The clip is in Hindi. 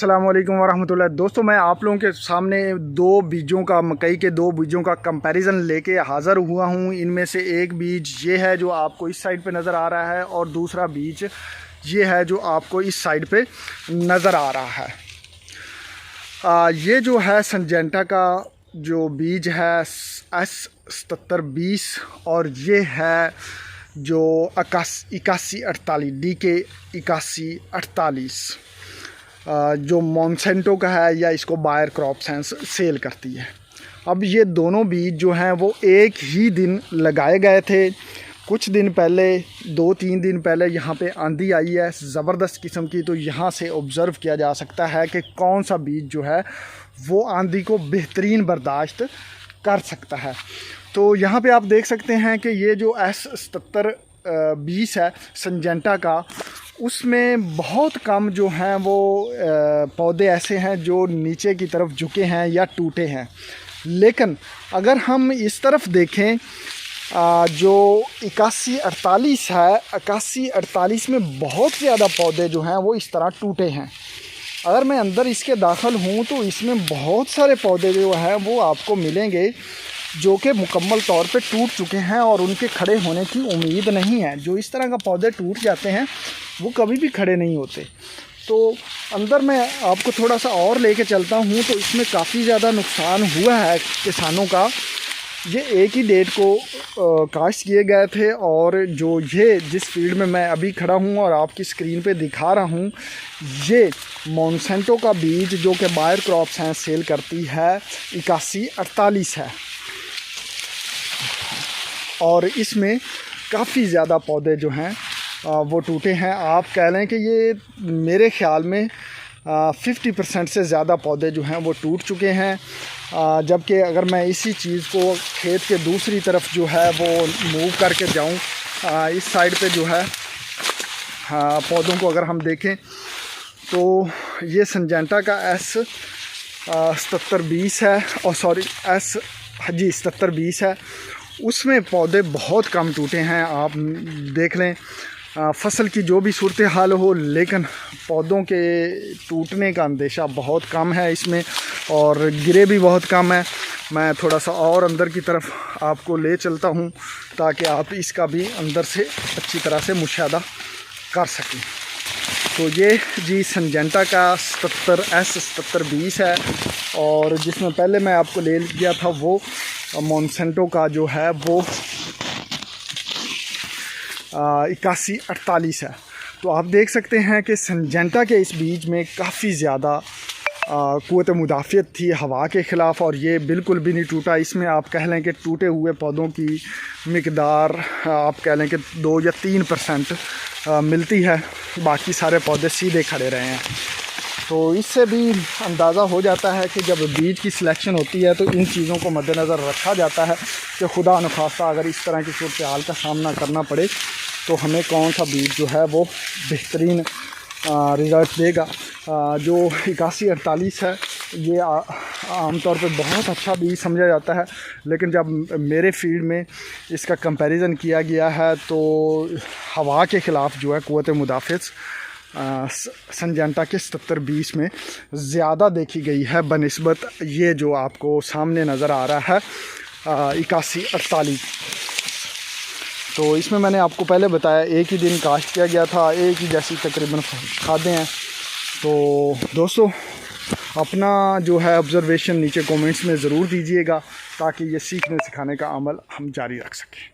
अस्सलाम वालेकुम वरहमतुल्लाह। दोस्तों, मैं आप लोगों के सामने मकई के दो बीजों का कंपैरिजन लेके हाज़िर हुआ हूँ। इनमें से एक बीज ये है जो आपको इस साइड पे नज़र आ रहा है और दूसरा बीज ये है जो आपको इस साइड पे नज़र आ रहा है। ये जो है सिंजेंटा का जो बीज है S7720 और ये है जो 8148 DK 8148 जो मोनसेंटो का है या इसको बायर क्रॉप साइंस सेल करती है। अब ये दोनों बीज जो हैं वो एक ही दिन लगाए गए थे। कुछ दिन पहले 2-3 दिन पहले यहाँ पे आंधी आई है ज़बरदस्त किस्म की, तो यहाँ से ऑब्ज़र्व किया जा सकता है कि कौन सा बीज जो है वो आंधी को बेहतरीन बर्दाश्त कर सकता है। तो यहाँ पे आप देख सकते हैं कि ये जो S7720 है सिंजेंटा का, उसमें बहुत कम जो हैं वो पौधे ऐसे हैं जो नीचे की तरफ झुके हैं या टूटे हैं। लेकिन अगर हम इस तरफ देखें जो 8148 है, 8148 में बहुत ज़्यादा पौधे जो हैं वो इस तरह टूटे हैं। अगर मैं अंदर इसके दाखिल हूँ तो इसमें बहुत सारे पौधे जो हैं वो आपको मिलेंगे जो कि मुकम्मल तौर पे टूट चुके हैं और उनके खड़े होने की उम्मीद नहीं है। जो इस तरह का पौधे टूट जाते हैं वो कभी भी खड़े नहीं होते। तो अंदर मैं आपको थोड़ा सा और लेके चलता हूँ। तो इसमें काफ़ी ज़्यादा नुकसान हुआ है किसानों का। ये एक ही डेट को काश्त किए गए थे और जो ये जिस फील्ड में मैं अभी खड़ा हूँ और आपकी स्क्रीन पे दिखा रहा हूँ, ये मोनसेंटो का बीज जो कि बायर क्रॉप साइंस सेल करती है 8148 है और इसमें काफ़ी ज़्यादा पौधे जो हैं वो टूटे हैं। आप कह लें कि ये मेरे ख़्याल में 50% से ज़्यादा पौधे जो हैं वो टूट चुके हैं। जबकि अगर मैं इसी चीज़ को खेत के दूसरी तरफ जो है वो मूव करके जाऊं, इस साइड पे जो है पौधों को अगर हम देखें तो ये सिंजेंटा का S7720 है और सॉरी S7720 है। उसमें पौधे बहुत कम टूटे हैं। आप देख लें फसल की जो भी सूरत हाल हो, लेकिन पौधों के टूटने का अंदेशा बहुत कम है इसमें और गिरे भी बहुत कम है। मैं थोड़ा सा और अंदर की तरफ आपको ले चलता हूं ताकि आप इसका भी अंदर से अच्छी तरह से मुशाहदा कर सकें। तो ये जी सिंजेंटा का S7720 है और जिसमें पहले मैं आपको ले गया था वो मोनसेंटो का जो है वो 8148 है। तो आप देख सकते हैं कि सिंजेंटा के इस बीज में काफ़ी ज़्यादा क़ुव्वत मुदाफ़ियत थी हवा के ख़िलाफ़ और ये बिल्कुल भी नहीं टूटा। इसमें आप कह लें कि टूटे हुए पौधों की मिक़दार आप कह लें कि 2 या 3% मिलती है, बाकी सारे पौधे सीधे खड़े रहे हैं। तो इससे भी अंदाज़ा हो जाता है कि जब बीज की सिलेक्शन होती है तो इन चीज़ों को मद्देनज़र रखा जाता है कि खुदा न खास्ता अगर इस तरह की सूरत हाल का सामना करना पड़े तो हमें कौन सा बीज जो है वो बेहतरीन रिज़ल्ट देगा। जो 8148 है ये आमतौर पे बहुत अच्छा बीज समझा जाता है, लेकिन जब मेरे फील्ड में इसका कंपैरिजन किया गया है तो हवा के ख़िलाफ़ जो है क़ुव्वत मुदाफ़ियत सिंजेंटा के 7720 में ज़्यादा देखी गई है बनिस्बत ये जो आपको सामने नज़र आ रहा है 8148। तो इसमें मैंने आपको पहले बताया एक ही दिन काश्त किया गया था, एक ही जैसी तकरीबन खादें हैं। तो दोस्तों, अपना जो है ऑब्ज़र्वेशन नीचे कमेंट्स में ज़रूर दीजिएगा ताकि ये सीखने सिखाने का अमल हम जारी रख सकें।